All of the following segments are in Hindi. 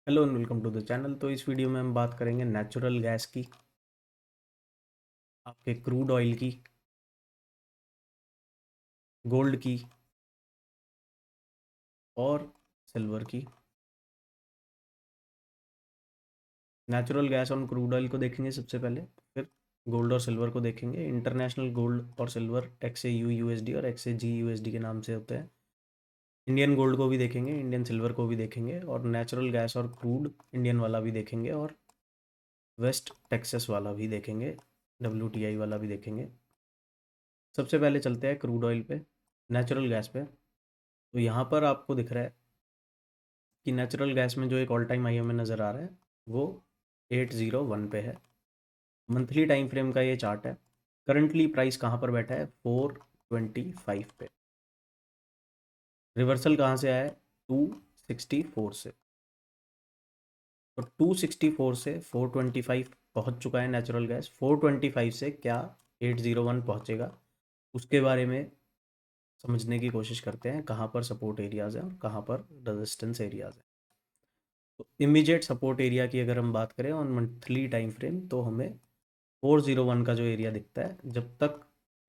Hello and welcome to the channel. तो इस वीडियो में हम बात करेंगे नेचुरल गैस की, आपके क्रूड ऑयल की, गोल्ड की और सिल्वर की। नेचुरल गैस और क्रूड ऑयल को देखेंगे सबसे पहले, फिर गोल्ड और सिल्वर को देखेंगे। इंटरनेशनल गोल्ड और सिल्वर XAU USD और XAG USD के नाम से होते हैं। इंडियन गोल्ड को भी देखेंगे, इंडियन सिल्वर को भी देखेंगे, और नेचुरल गैस और क्रूड इंडियन वाला भी देखेंगे, और वेस्ट टेक्सास वाला भी देखेंगे, WTI वाला भी देखेंगे। सबसे पहले चलते हैं क्रूड ऑयल पे, नेचुरल गैस पे। तो यहाँ पर आपको दिख रहा है कि नेचुरल गैस में जो एक ऑल टाइम हाई हमें नज़र आ रहा है वो 801 पे है। मंथली टाइम फ्रेम का ये चार्ट है। करंटली प्राइस कहाँ पर बैठा है? 425 पे। रिवर्सल कहाँ से आया है? 264 से। तो 264 से 425 पहुँच चुका है नेचुरल गैस। 425 से क्या 801 पहुँचेगा, उसके बारे में समझने की कोशिश करते हैं। कहाँ पर सपोर्ट एरियाज़ हैं और कहाँ पर रेजिस्टेंस एरियाज़ हैं। तो इमीडिएट सपोर्ट एरिया की अगर हम बात करें ऑन मंथली टाइम फ्रेम, तो हमें 401 का जो एरिया दिखता है, जब तक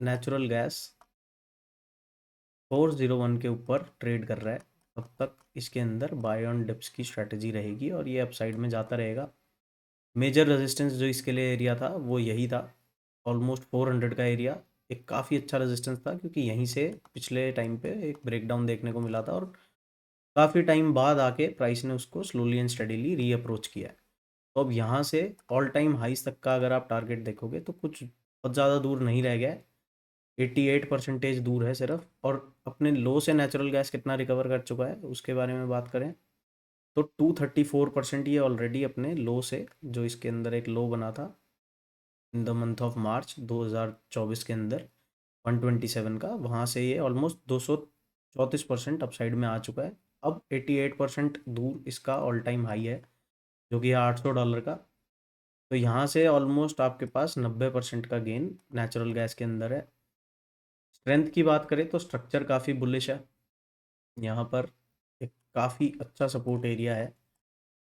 नेचुरल गैस 401 के ऊपर ट्रेड कर रहा है तब तक इसके अंदर बाय ऑन डिप्स की स्ट्रैटेजी रहेगी और ये अपसाइड में जाता रहेगा। मेजर रेजिस्टेंस जो इसके लिए एरिया था वो यही था, ऑलमोस्ट 400 का एरिया। एक काफ़ी अच्छा रेजिस्टेंस था क्योंकि यहीं से पिछले टाइम पे एक ब्रेकडाउन देखने को मिला था और काफ़ी टाइम बाद आके प्राइस ने उसको स्लोली एंड स्टडीली री अप्रोच किया है। तो अब यहाँ से ऑल टाइम हाइस तक का अगर आप टारगेट देखोगे तो कुछ बहुत ज़्यादा दूर नहीं रह गया है। 88% दूर है सिर्फ। और अपने लो से नेचुरल गैस कितना रिकवर कर चुका है उसके बारे में बात करें तो 234% ये ऑलरेडी अपने लो से, जो इसके अंदर एक लो बना था in the month of March 2024 के अंदर 127 का, वहाँ से ये ऑलमोस्ट 234% अपसाइड में आ चुका है। अब 88% दूर इसका ऑल टाइम हाई है जो कि है $800 का। तो यहाँ से ऑलमोस्ट आपके पास 90% का गेन नेचुरल गैस के अंदर है। स्ट्रेंथ की बात करें तो स्ट्रक्चर काफ़ी बुलिश है। यहाँ पर एक काफ़ी अच्छा सपोर्ट एरिया है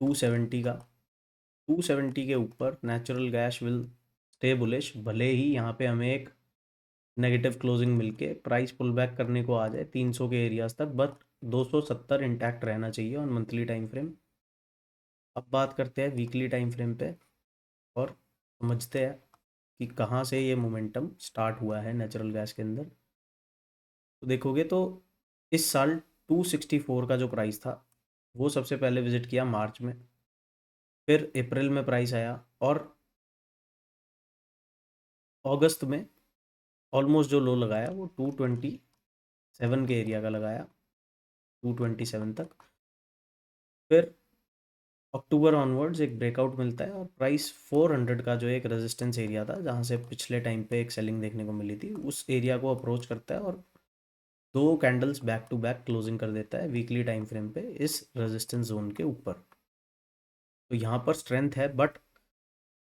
270 का। 270 के ऊपर natural gas will stay bullish, भले ही यहाँ पे हमें एक नेगेटिव क्लोजिंग मिलके प्राइस पुल बैक करने को आ जाए 300 के एरियाज तक, बट 270 इंटैक्ट रहना चाहिए ऑन मंथली टाइम फ्रेम। अब बात करते हैं वीकली टाइम फ्रेम पे और समझते हैं कि कहाँ से ये मोमेंटम स्टार्ट हुआ है नेचुरल गैस के अंदर। तो देखोगे तो इस साल 264 का जो प्राइस था वो सबसे पहले विजिट किया मार्च में, फिर अप्रैल में प्राइस आया और अगस्त में ऑलमोस्ट जो लो लगाया वो 227 के एरिया का लगाया, 227 तक। फिर अक्टूबर ऑनवर्ड्स एक ब्रेकआउट मिलता है और प्राइस 400 का जो एक रेजिस्टेंस एरिया था जहाँ से पिछले टाइम पे एक सेलिंग देखने को मिली थी, उस एरिया को अप्रोच करता है और दो candles back to back closing कर देता है वीकली टाइम फ्रेम पे इस रेजिस्टेंस जोन के ऊपर। तो यहाँ पर स्ट्रेंथ है, बट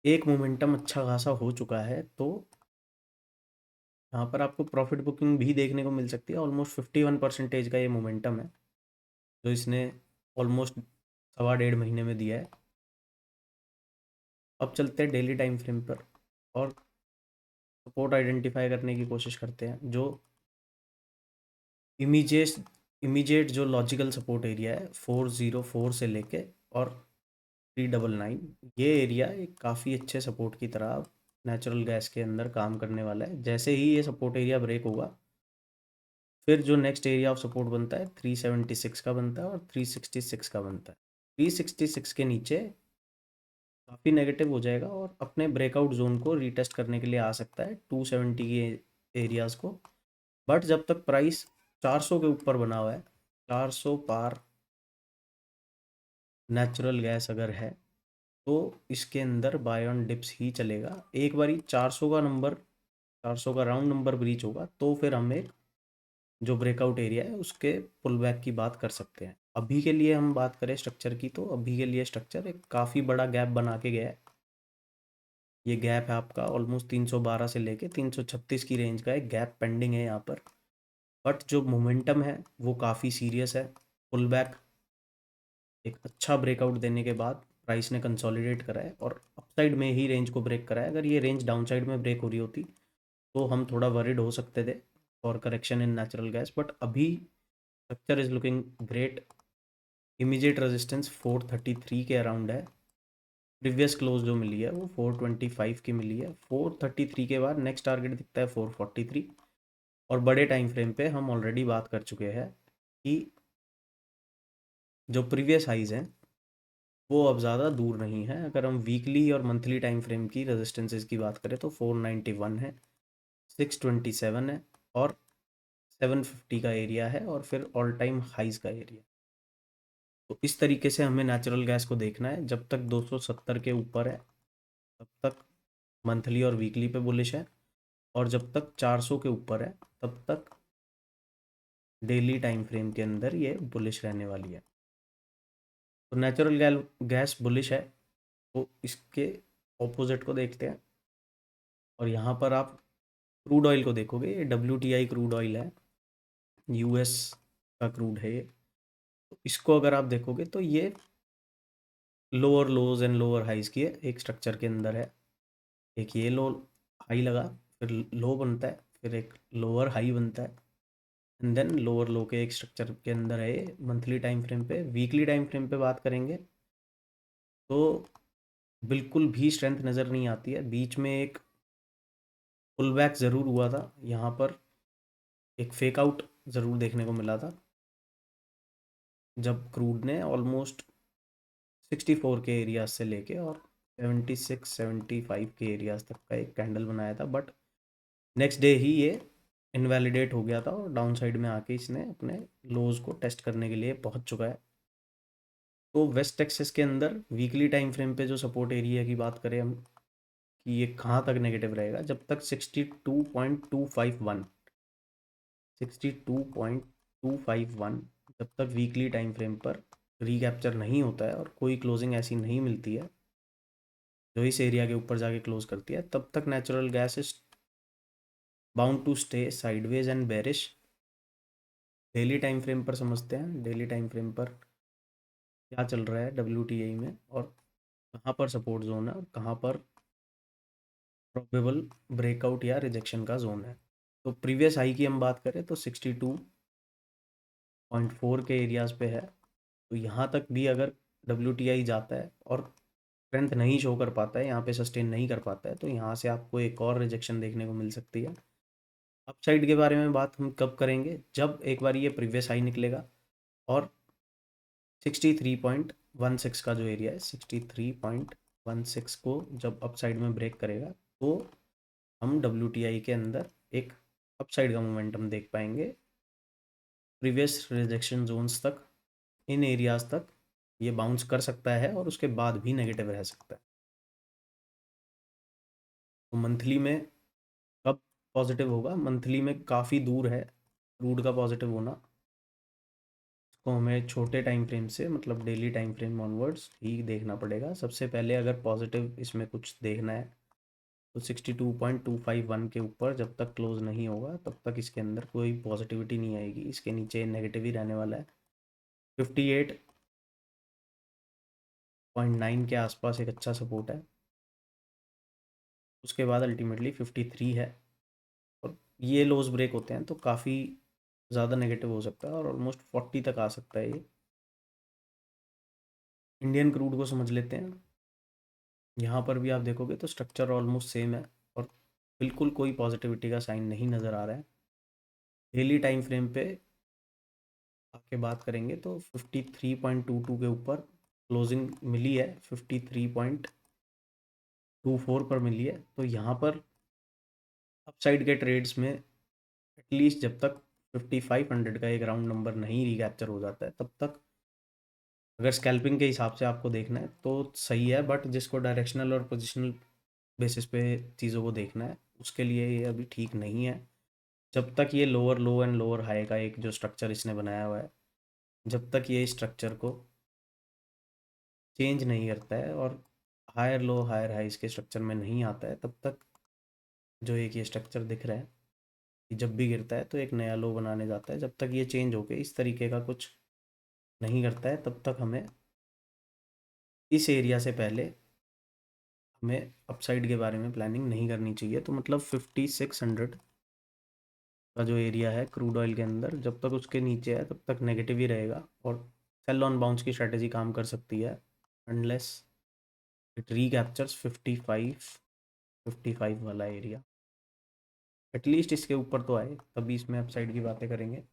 एक मोमेंटम अच्छा खासा हो चुका है। तो यहाँ पर आपको प्रॉफिट बुकिंग भी देखने को मिल सकती है। ऑलमोस्ट 51% का ये मोमेंटम है जो इसने ऑलमोस्ट सवा डेढ़ महीने में दिया है। अब चलते हैं डेली टाइम फ्रेम पर और सपोर्ट आइडेंटिफाई करने की कोशिश करते हैं। जो इमीजिएट इमीजिएट जो लॉजिकल सपोर्ट एरिया है 404 से लेके और 399, ये एरिया एक काफ़ी अच्छे सपोर्ट की तरह नेचुरल गैस के अंदर काम करने वाला है। जैसे ही ये सपोर्ट एरिया ब्रेक होगा फिर जो नेक्स्ट एरिया ऑफ सपोर्ट बनता है 376 का बनता है और 366 का बनता है। 366 के नीचे काफ़ी नेगेटिव हो जाएगा और अपने ब्रेकआउट जोन को रीटेस्ट करने के लिए आ सकता है 270 के एरियाज़ को। बट जब तक प्राइस 400 के ऊपर बना हुआ है, 400 पार नेचुरल गैस अगर है तो इसके अंदर बाय ऑन डिप्स ही चलेगा। एक बारी 400 का नंबर, 400 का राउंड नंबर ब्रीच होगा तो फिर हम एक जो ब्रेकआउट एरिया है उसके पुल बैक की बात कर सकते हैं। अभी के लिए हम बात करें स्ट्रक्चर की, तो अभी के लिए स्ट्रक्चर एक काफ़ी बड़ा गैप बना के गया है। ये गैप है आपका ऑलमोस्ट 312 से लेके 336 की रेंज का एक गैप पेंडिंग है यहाँ पर। बट जो मोमेंटम है वो काफ़ी सीरियस है। पुल बैक एक अच्छा ब्रेकआउट देने के बाद प्राइस ने कंसोलिडेट करा है और अपसाइड में ही रेंज को ब्रेक करा है। अगर ये रेंज डाउनसाइड में ब्रेक हो रही होती तो हम थोड़ा वरिड हो सकते थे for correction in natural gas, but अभी structure is looking great. Immediate resistance 433 के अराउंड है। प्रीवियस क्लोज जो मिली है वो 425 की मिली है। 433 के बाद नेक्स्ट टारगेट दिखता है 443। और बड़े टाइम फ्रेम पे हम ऑलरेडी बात कर चुके हैं कि जो प्रीवियस हाइज हैं वो अब ज़्यादा दूर नहीं है। अगर हम वीकली और मंथली टाइम फ्रेम की रेजिस्टेंसेस की बात करें तो 491 है, 627 है और 750 का एरिया है और फिर ऑल टाइम हाइज का एरिया। तो इस तरीके से हमें नेचुरल गैस को देखना है। जब तक 270 के ऊपर है तब तक मंथली और वीकली पे बुलिश है, और जब तक 400 के ऊपर है तब तक डेली टाइम फ्रेम के अंदर ये बुलिश रहने वाली है। तो नेचुरल गैस बुलिश है, तो इसके ऑपोजिट को देखते हैं। और यहाँ पर आप क्रूड ऑयल को देखोगे, ये WTI क्रूड ऑयल है, US का क्रूड है ये। तो इसको अगर आप देखोगे तो ये lower lows and lower highs की एक स्ट्रक्चर के अंदर है। एक ये लो हाई लगा, फिर लो बनता है, फिर एक लोअर हाई बनता है, एंड देन लोअर लो के एक स्ट्रक्चर के अंदर है ये मंथली टाइम फ्रेम पे। वीकली टाइम फ्रेम पे बात करेंगे तो बिल्कुल भी स्ट्रेंथ नज़र नहीं आती है। बीच में एक पुल बैक ज़रूर हुआ था, यहाँ पर एक फेक आउट ज़रूर देखने को मिला था जब क्रूड ने ऑलमोस्ट 64 के एरियाज से लेके और 76 75 के एरियाज तक का एक कैंडल बनाया था, बट नेक्स्ट डे ही ये इनवैलिडेट हो गया था और डाउन साइड में आके इसने अपने लोज को टेस्ट करने के लिए पहुंच चुका है। तो वेस्ट टेक्सास के अंदर वीकली टाइम फ्रेम पे जो सपोर्ट एरिया की बात करें हम कि ये कहाँ तक नेगेटिव रहेगा, जब तक 62.251 62.251 जब तक वीकली टाइम फ्रेम पर रिकैप्चर नहीं होता है और कोई क्लोजिंग ऐसी नहीं मिलती है जो इस एरिया के ऊपर जाके क्लोज करती है, तब तक natural gas is bound to stay sideways and bearish. Daily time frame पर समझते हैं, डेली टाइम फ्रेम पर क्या चल रहा है WTI में और कहाँ पर सपोर्ट जोन है और कहाँ पर प्रोबेबल ब्रेकआउट या रिजेक्शन का जोन है। तो प्रीवियस हाई की हम बात करें तो 62.4 के एरियाज पे है। तो यहाँ तक भी अगर WTI जाता है और स्ट्रेंथ नहीं शो कर पाता है, यहाँ पे सस्टेन नहीं कर पाता है, तो यहाँ से आपको एक और रिजेक्शन देखने को मिल सकती है। अपसाइड के बारे में बात हम कब करेंगे, जब एक बार ये प्रीवियस हाई निकलेगा और 63.16 का जो एरिया है 63.16 को जब अपसाइड में ब्रेक करेगा तो हम WTI के अंदर एक अपसाइड का मोमेंटम देख पाएंगे। प्रीवियस रिजेक्शन जोन्स तक, इन एरियाज तक ये बाउंस कर सकता है और उसके बाद भी नेगेटिव रह सकता है। तो मंथली में कब पॉजिटिव होगा, मंथली में काफ़ी दूर है क्रूड का पॉजिटिव होना। तो हमें छोटे टाइम फ्रेम से मतलब डेली टाइम फ्रेम ऑनवर्ड्स ही देखना पड़ेगा। सबसे पहले अगर पॉजिटिव इसमें कुछ देखना है तो 62.251 के ऊपर जब तक क्लोज नहीं होगा तब तक इसके अंदर कोई पॉजिटिविटी नहीं आएगी, इसके नीचे नेगेटिव ही रहने वाला है। 58.9 के आसपास एक अच्छा सपोर्ट है, उसके बाद अल्टीमेटली 53 है। और ये लोज ब्रेक होते हैं तो काफ़ी ज़्यादा नेगेटिव हो सकता है और ऑलमोस्ट 40 तक आ सकता है ये। इंडियन क्रूड को समझ लेते हैं। यहाँ पर भी आप देखोगे तो स्ट्रक्चर ऑलमोस्ट सेम है और बिल्कुल कोई पॉजिटिविटी का साइन नहीं नज़र आ रहा है। डेली टाइम फ्रेम पे आके बात करेंगे तो 53.22 के ऊपर क्लोजिंग मिली है, 53.24 पर मिली है। तो यहाँ पर अपसाइड के ट्रेड्स में एटलीस्ट जब तक 5500 का एक राउंड नंबर नहीं रिकैप्चर हो जाता है तब तक अगर स्कैल्पिंग के हिसाब से आपको देखना है तो सही है, बट जिसको डायरेक्शनल और पोजिशनल बेसिस पे चीज़ों को देखना है उसके लिए ये अभी ठीक नहीं है। जब तक ये lower low and lower high का एक जो स्ट्रक्चर इसने बनाया हुआ है, जब तक ये स्ट्रक्चर को चेंज नहीं करता है और हायर लो हायर हाई इसके स्ट्रक्चर में नहीं आता है, तब तक जो एक ये स्ट्रक्चर दिख रहा है कि जब भी गिरता है तो एक नया लो बनाने जाता है, जब तक ये चेंज होके इस तरीके का कुछ नहीं करता है तब तक हमें इस एरिया से पहले हमें अपसाइड के बारे में प्लानिंग नहीं करनी चाहिए। तो मतलब 5600 का जो एरिया है क्रूड ऑयल के अंदर, जब तक उसके नीचे है तब तक नेगेटिव ही रहेगा और सेल ऑन बाउंस की स्ट्रेटेजी काम कर सकती है अनलेस इट रीकैप्चर्स 55 वाला एरिया। एटलीस्ट इसके ऊपर तो आए तभी इसमें अपसाइड की बातें करेंगे।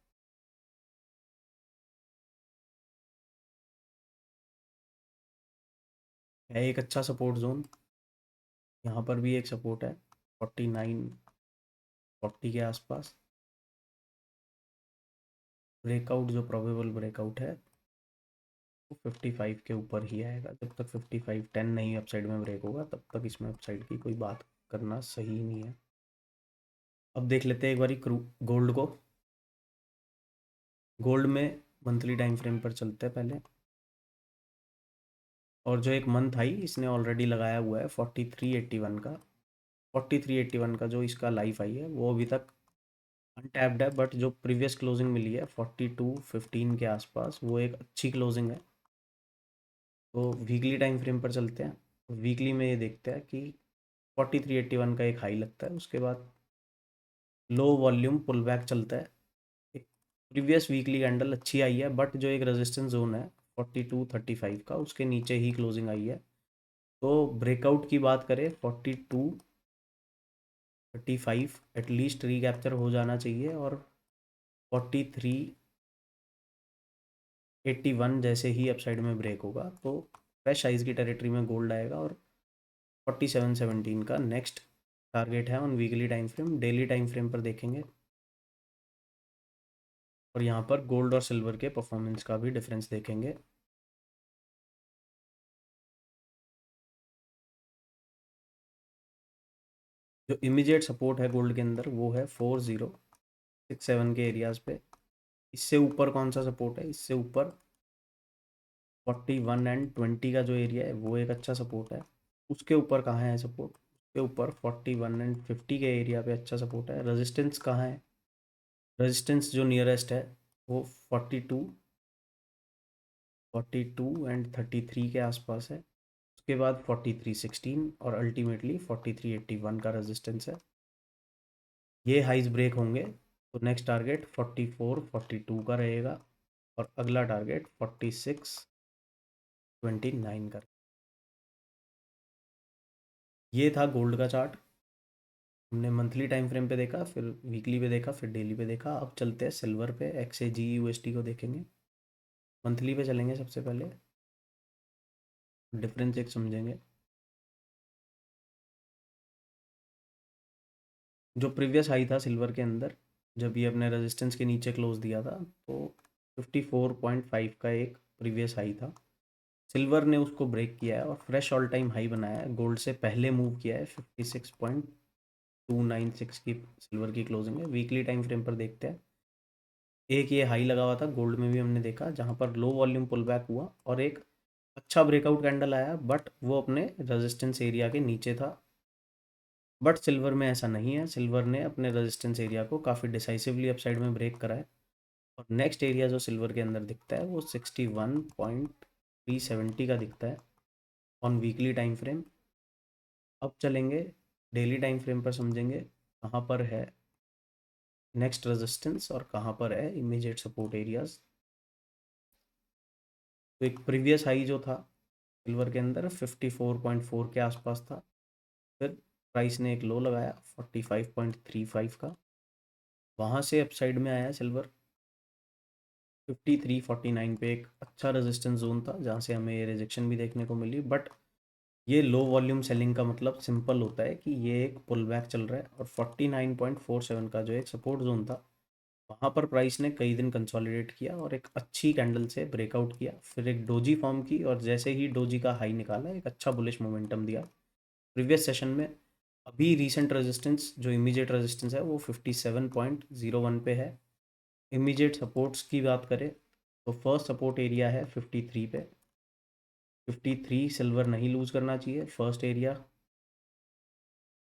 है एक अच्छा सपोर्ट जोन, यहाँ पर भी एक सपोर्ट है 49-40 के आसपास। ब्रेकआउट जो प्रोबेबल ब्रेकआउट है वो 55 के ऊपर ही आएगा। जब तक 55-10 नहीं अपसाइड में ब्रेक होगा तब तक इसमें अपसाइड की कोई बात करना सही नहीं है। अब देख लेते हैं एक बारी गोल्ड को। गोल्ड में मंथली टाइम फ्रेम पर चलते हैं पहले। और जो एक मंथ हाई इसने ऑलरेडी लगाया हुआ है 4381 का, 4381 का जो इसका लाइफ हाई है वो अभी तक अनटैप्ड है, बट जो प्रीवियस क्लोजिंग मिली है 4215 के आसपास वो एक अच्छी क्लोजिंग है। तो वीकली टाइम फ्रेम पर चलते हैं। वीकली में ये देखते हैं कि 4381 का एक हाई लगता है, उसके बाद लो वॉल्यूम पुल बैक चलता है। एक प्रीवियस वीकली कैंडल अच्छी आई है, बट जो एक रेजिस्टेंस जोन है 4235 का उसके नीचे ही क्लोजिंग आई है। तो ब्रेकआउट की बात करें 4235 एटलीस्ट रिकैप्चर हो जाना चाहिए और 4381 जैसे ही अपसाइड में ब्रेक होगा तो फ्रेश साइज की टेरिटरी में गोल्ड आएगा और 4717 का नेक्स्ट टारगेट है on weekly time frame. Daily time frame पर देखेंगे और यहाँ पर गोल्ड और सिल्वर के परफॉर्मेंस का भी डिफरेंस देखेंगे। जो इमीडिएट सपोर्ट है गोल्ड के अंदर वो है 4067 के एरियाज पे। इससे ऊपर कौन सा सपोर्ट है, इससे ऊपर 41 एंड 20 का जो एरिया है वो एक अच्छा सपोर्ट है। उसके ऊपर कहाँ है सपोर्ट, उसके ऊपर 41 एंड 50 के एरिया पे अच्छा सपोर्ट है। रेजिस्टेंस कहाँ है, रेजिस्टेंस जो नियरेस्ट है वो 42 एंड 33 के आसपास है। उसके बाद 4316 और अल्टीमेटली 4381 का रेजिस्टेंस है। ये हाइज ब्रेक होंगे तो नेक्स्ट टारगेट 4442 का रहेगा और अगला टारगेट 4629 का। ये था गोल्ड का चार्ट। हमने मंथली टाइम फ्रेम पे देखा, फिर वीकली पे देखा, फिर डेली पे देखा। अब चलते हैं सिल्वर पे, XAG USD को देखेंगे। मंथली पे चलेंगे सबसे पहले, डिफरेंस एक समझेंगे। जो प्रीवियस हाई था सिल्वर के अंदर जब ये अपने रेजिस्टेंस के नीचे क्लोज दिया था तो 54.5 का एक प्रीवियस हाई था। सिल्वर ने उसको ब्रेक किया है और फ्रेश ऑल टाइम हाई बनाया है। गोल्ड से पहले मूव किया है 56.296 की सिल्वर की क्लोजिंग है। वीकली टाइम फ्रेम पर देखते हैं, एक ये हाई लगा हुआ था गोल्ड में भी हमने देखा जहाँ पर लो वॉल्यूम पुल बैक हुआ और एक अच्छा ब्रेकआउट कैंडल आया, बट वो अपने रेजिस्टेंस एरिया के नीचे था। बट सिल्वर में ऐसा नहीं है, सिल्वर ने अपने रेजिस्टेंस एरिया को काफ़ी डिसाइसिवली अपसाइड में ब्रेक करा है और नेक्स्ट एरिया जो सिल्वर के अंदर दिखता है वो 61.370 का दिखता है ऑन वीकली टाइम फ्रेम। अब चलेंगे डेली टाइम फ्रेम पर, समझेंगे कहाँ पर है नेक्स्ट रेजिस्टेंस और कहाँ पर है इमीडिएट सपोर्ट एरियाज। तो एक प्रीवियस हाई जो था सिल्वर के अंदर 54.4 के आसपास था, फिर प्राइस ने एक लो लगाया 45.35 का, वहाँ से अपसाइड में आया सिल्वर 5349 पे। एक अच्छा रेजिस्टेंस जोन था जहाँ से हमें ये रिजेक्शन भी देखने को मिली, बट ये लो वॉल्यूम सेलिंग का मतलब सिंपल होता है कि ये एक पुल बैक चल रहा है और 49.47 का जो एक सपोर्ट जोन था वहाँ पर प्राइस ने कई दिन कंसोलिडेट किया और एक अच्छी कैंडल से ब्रेकआउट किया, फिर एक डोजी फॉर्म की और जैसे ही डोजी का हाई निकाला एक अच्छा बुलिश मोमेंटम दिया प्रीवियस सेशन में। अभी रीसेंट रेजिस्टेंस जो इमीडिएट रेजिस्टेंस है वो 57.01 पे है। इमीडिएट सपोर्ट्स की बात करें तो फर्स्ट सपोर्ट एरिया है 53 पे, 53 सिल्वर नहीं लूज करना चाहिए फर्स्ट एरिया।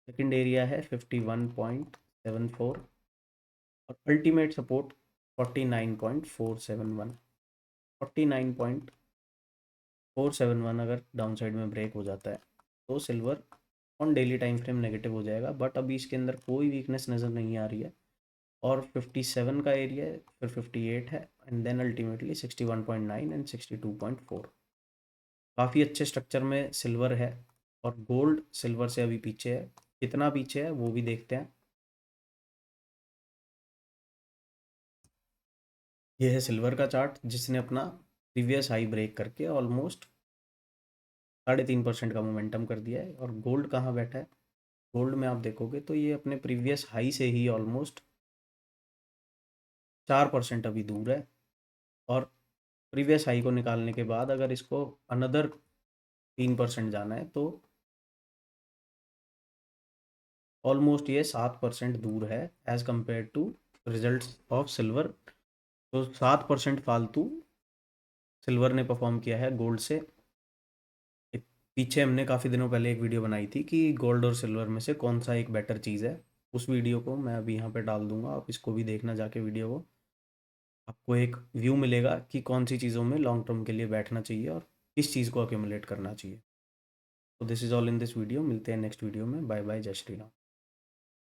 सेकंड एरिया है 51.74 और अल्टीमेट सपोर्ट 49.471। 49 471 अगर डाउन साइड में ब्रेक हो जाता है तो silver on daily time frame negative हो जाएगा, बट अभी इसके अंदर कोई वीकनेस नज़र नहीं आ रही है। और 57 का एरिया है, फिर 58 है, एंड देन अल्टीमेटली 61.9 एंड 62.4। काफ़ी अच्छे स्ट्रक्चर में सिल्वर है, और गोल्ड सिल्वर से अभी पीछे है। कितना पीछे है वो भी देखते हैं। ये है सिल्वर का चार्ट, जिसने अपना प्रीवियस हाई ब्रेक करके ऑलमोस्ट 3.5% का मोमेंटम कर दिया है। और गोल्ड कहाँ बैठा है? गोल्ड में आप देखोगे तो ये अपने प्रीवियस हाई से ही ऑलमोस्ट 4% अभी दूर है। और प्रीवियस हाई को निकालने के बाद अगर इसको अनदर 3% जाना है तो ऑलमोस्ट ये 7% दूर है as compare to results of silver. तो 7% फालतू सिल्वर ने परफॉर्म किया है गोल्ड से। पीछे हमने काफ़ी दिनों पहले एक वीडियो बनाई थी कि गोल्ड और सिल्वर में से कौन सा एक बेटर चीज़ है। उस वीडियो को मैं अभी यहाँ पे डाल दूंगा, आप इसको भी देखना जाके वीडियो को। आपको एक व्यू मिलेगा कि कौन सी चीज़ों में लॉन्ग टर्म के लिए बैठना चाहिए और किस चीज़ को अक्यूमुलेट करना चाहिए। तो this is all in this video. मिलते हैं नेक्स्ट वीडियो में। बाय बाय, जय श्री राम।